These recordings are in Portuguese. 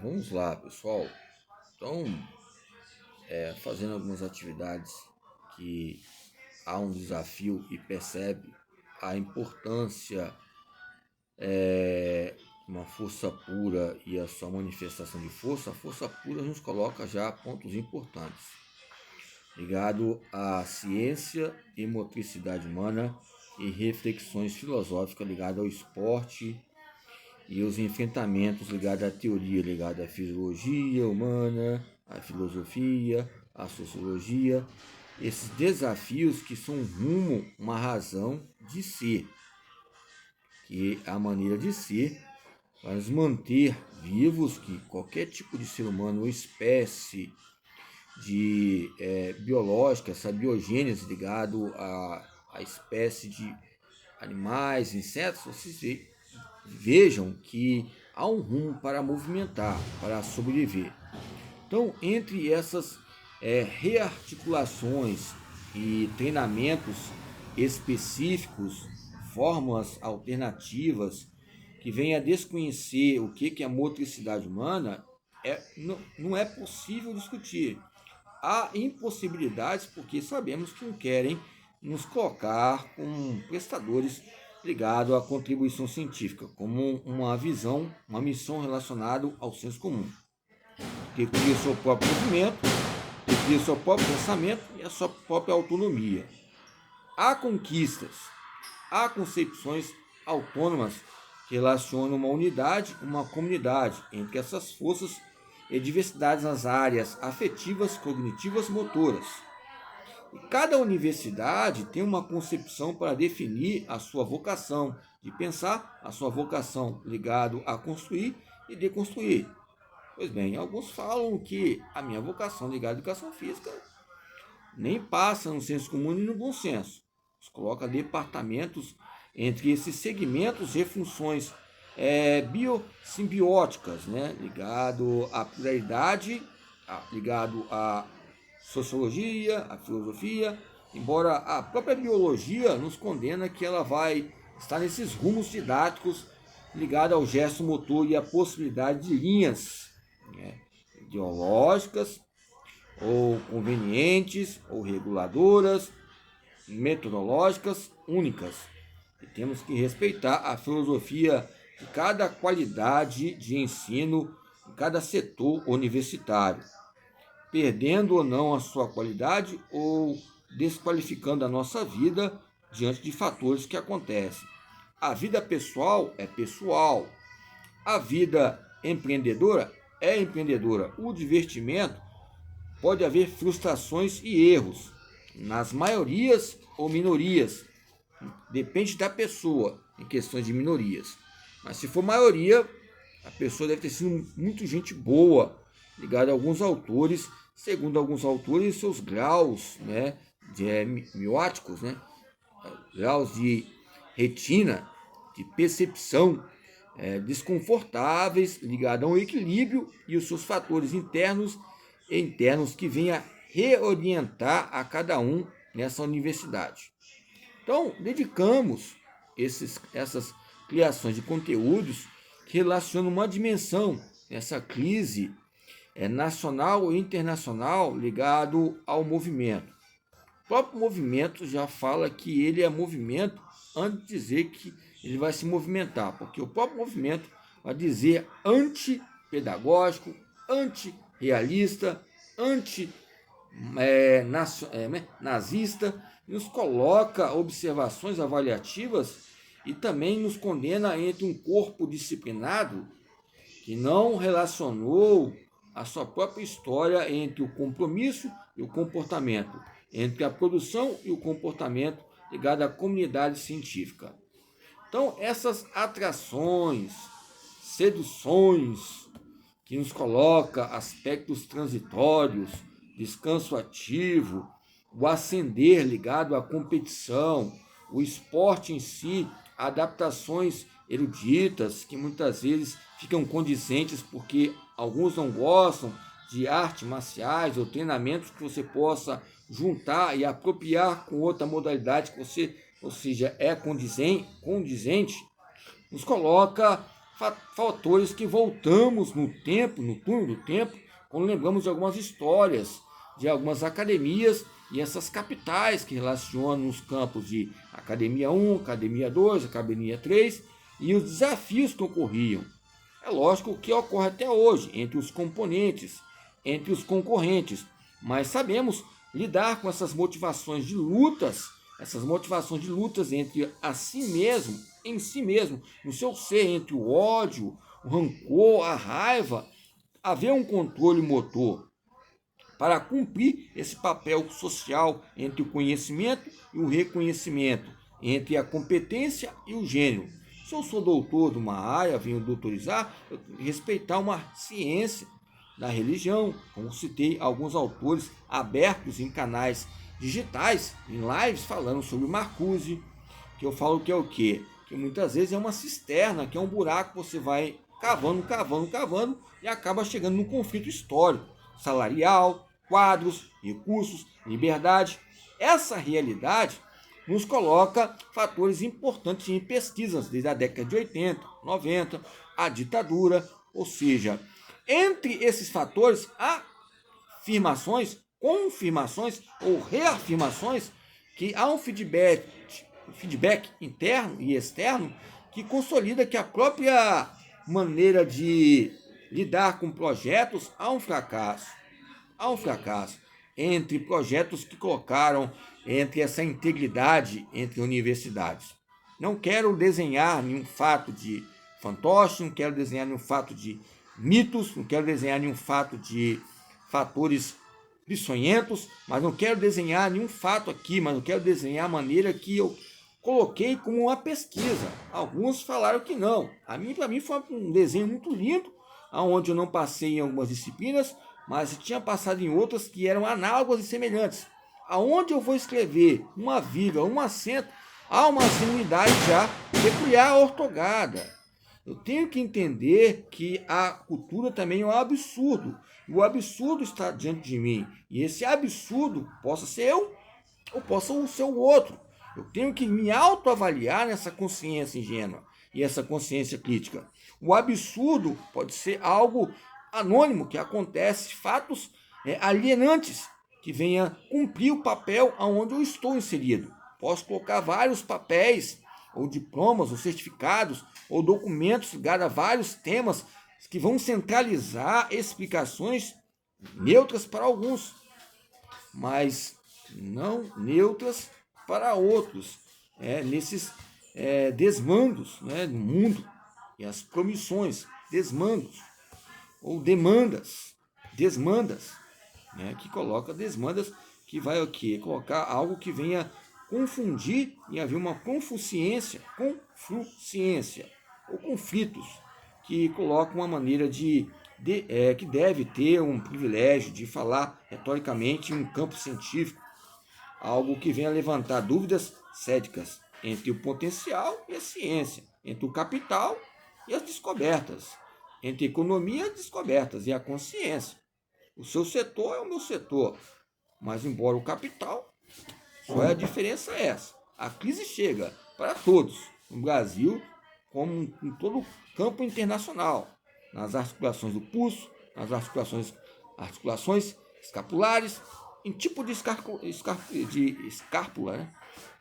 Vamos lá, pessoal. Então, fazendo algumas atividades que há um desafio e percebe a importância de uma força pura e a sua manifestação de força. A força pura nos coloca já pontos importantes, ligado à ciência e motricidade humana e reflexões filosóficas ligadas ao esporte e os enfrentamentos ligados à teoria, ligada à fisiologia humana, à filosofia, à sociologia, esses desafios que são um rumo, uma razão de ser, que é a maneira de ser para nos manter vivos, que qualquer tipo de ser humano ou espécie de biológica, essa biogênese ligado à espécie de animais, insetos, vocês vejam que há um rumo para movimentar, para sobreviver. Então, entre essas rearticulações e treinamentos específicos, fórmulas alternativas que venham a desconhecer o que é a motricidade humana, não é possível discutir. Há impossibilidades porque sabemos que não querem nos colocar como prestadores ligados à contribuição científica, como uma visão, uma missão relacionada ao senso comum, que cria seu próprio movimento, que cria seu próprio pensamento e a sua própria autonomia. Há conquistas, há concepções autônomas que relacionam uma unidade, uma comunidade entre essas forças e diversidades nas áreas afetivas, cognitivas, motoras. E cada universidade tem uma concepção para definir a sua vocação de pensar, a sua vocação ligado a construir e deconstruir. Pois bem, alguns falam que a minha vocação ligada à educação física nem passa no senso comum e no bom senso. Coloca departamentos entre esses segmentos e funções biossimbióticas, né? Ligado à pluralidade, ligado à sociologia, à filosofia, embora a própria biologia nos condena que ela vai estar nesses rumos didáticos ligados ao gesto motor e à possibilidade de linhas, né, ideológicas ou convenientes ou reguladoras, metodológicas únicas. E temos que respeitar a filosofia de cada qualidade de ensino em cada setor universitário, perdendo ou não a sua qualidade ou desqualificando a nossa vida diante de fatores que acontecem. A vida pessoal é pessoal, a vida empreendedora é empreendedora. O divertimento pode haver frustrações e erros, nas maiorias ou minorias. Depende da pessoa em questões de minorias. Mas se for maioria, a pessoa deve ter sido muito gente boa, ligada a alguns autores, segundo alguns autores, seus graus, né, mióticos, né, graus de retina, de percepção, desconfortáveis, ligados ao equilíbrio e os seus fatores internos e internos que venham a reorientar a cada um nessa universidade. Então, dedicamos essas criações de conteúdos que relacionam uma dimensão, essa crise nacional e internacional ligado ao movimento. O próprio movimento já fala que ele é movimento antes de dizer que ele vai se movimentar, porque o próprio movimento vai dizer antipedagógico, antirrealista, nazista, nos coloca observações avaliativas e também nos condena entre um corpo disciplinado que não relacionou a sua própria história entre o compromisso e o comportamento, entre a produção e o comportamento ligado à comunidade científica. Então, essas atrações, seduções, que nos coloca aspectos transitórios, descanso ativo, o ascender ligado à competição, o esporte em si, adaptações eruditas que muitas vezes ficam condizentes porque alguns não gostam de artes marciais ou treinamentos que você possa juntar e apropriar com outra modalidade que você, ou seja, é condizente, nos coloca fatores que voltamos no tempo, no túnel do tempo, quando lembramos de algumas histórias, de algumas academias e essas capitais que relacionam os campos de Academia 1, Academia 2, Academia 3 e os desafios que ocorriam. É lógico que ocorre até hoje entre os componentes, entre os concorrentes, mas sabemos lidar com essas motivações de lutas entre a si mesmo, em si mesmo, no seu ser, entre o ódio, o rancor, a raiva, haver um controle motor para cumprir esse papel social entre o conhecimento e o reconhecimento, entre a competência e o gênio. Se eu sou doutor de uma área, venho doutorizar, eu tenho que respeitar uma ciência da religião, como citei alguns autores abertos em canais digitais, em lives, falando sobre Marcuse, que eu falo que é o quê? Que muitas vezes é uma cisterna, que é um buraco que você vai cavando, cavando, cavando e acaba chegando num conflito histórico, salarial, quadros, recursos, liberdade. Essa realidade nos coloca fatores importantes em pesquisas desde a década de 80, 90, a ditadura, ou seja, entre esses fatores há afirmações, confirmações ou reafirmações que há um feedback interno e externo que consolida que a própria maneira de lidar com projetos há um fracasso. Há um fracasso entre projetos que colocaram entre essa integridade entre universidades. Não quero desenhar nenhum fato de fantoche, não quero desenhar nenhum fato de mitos, não quero desenhar nenhum fato de fatores peçonhentos, mas não quero desenhar nenhum fato aqui, mas não quero desenhar a maneira que eu coloquei como uma pesquisa. Alguns falaram que não. Para mim foi um desenho muito lindo, onde eu não passei em algumas disciplinas, mas tinha passado em outras que eram análogas e semelhantes. Aonde eu vou escrever uma vírgula, um acento, há uma unidade já peculiar ortogada. Eu tenho que entender que a cultura também é um absurdo. O absurdo está diante de mim. E esse absurdo possa ser eu ou possa ser o outro. Eu tenho que me autoavaliar nessa consciência ingênua e essa consciência crítica. O absurdo pode ser algo anônimo, que acontece, fatos alienantes, que venha cumprir o papel aonde eu estou inserido. Posso colocar vários papéis, ou diplomas, ou certificados, ou documentos ligados a vários temas que vão centralizar explicações neutras para alguns, mas não neutras para outros, nesses desmandos do mundo e as promissões, desmandos ou demandas, desmandas, que coloca desmandas que vai o quê? Colocar algo que venha confundir e haver uma confluência ou conflitos que colocam uma maneira que deve ter um privilégio de falar retoricamente em um campo científico, algo que venha levantar dúvidas céticas entre o potencial e a ciência, entre o capital e as descobertas, entre a economia e as descobertas e a consciência. O seu setor é o meu setor, mas embora o capital, só a diferença é essa. A crise chega para todos, no Brasil, como em todo o campo internacional, nas articulações do pulso, nas articulações escapulares, em tipo de escápula,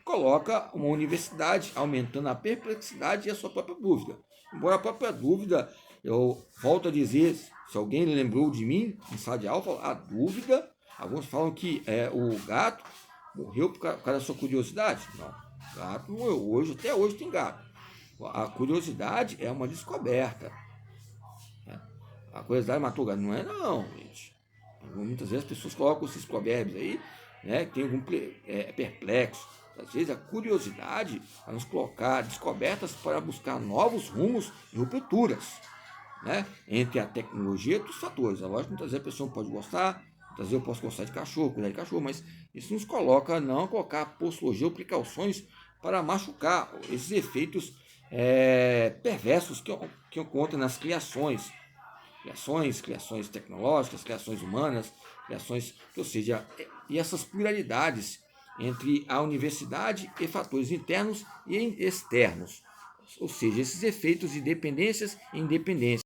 coloca uma universidade aumentando a perplexidade e a sua própria dúvida. Embora a própria dúvida, eu volto a dizer, se alguém lembrou de mim em sala de aula, a dúvida, alguns falam que o gato morreu por causa da sua curiosidade. Não, gato morreu até hoje tem gato. A curiosidade é uma descoberta. A curiosidade matou o gato. Não é não, gente. Muitas vezes as pessoas colocam esses provérbios aí, que tem algum perplexo. Às vezes a curiosidade vai nos colocar descobertas para buscar novos rumos e rupturas, entre a tecnologia e outros fatores. É lógico que muitas vezes a pessoa pode gostar, muitas vezes eu posso gostar de cachorro, cuidar de cachorro, mas isso nos coloca não colocar postologia ou precauções para machucar esses efeitos perversos que encontram nas criações tecnológicas, criações humanas, ou seja, e essas pluralidades entre a universidade e fatores internos e externos. ou seja, esses efeitos de dependências e independências.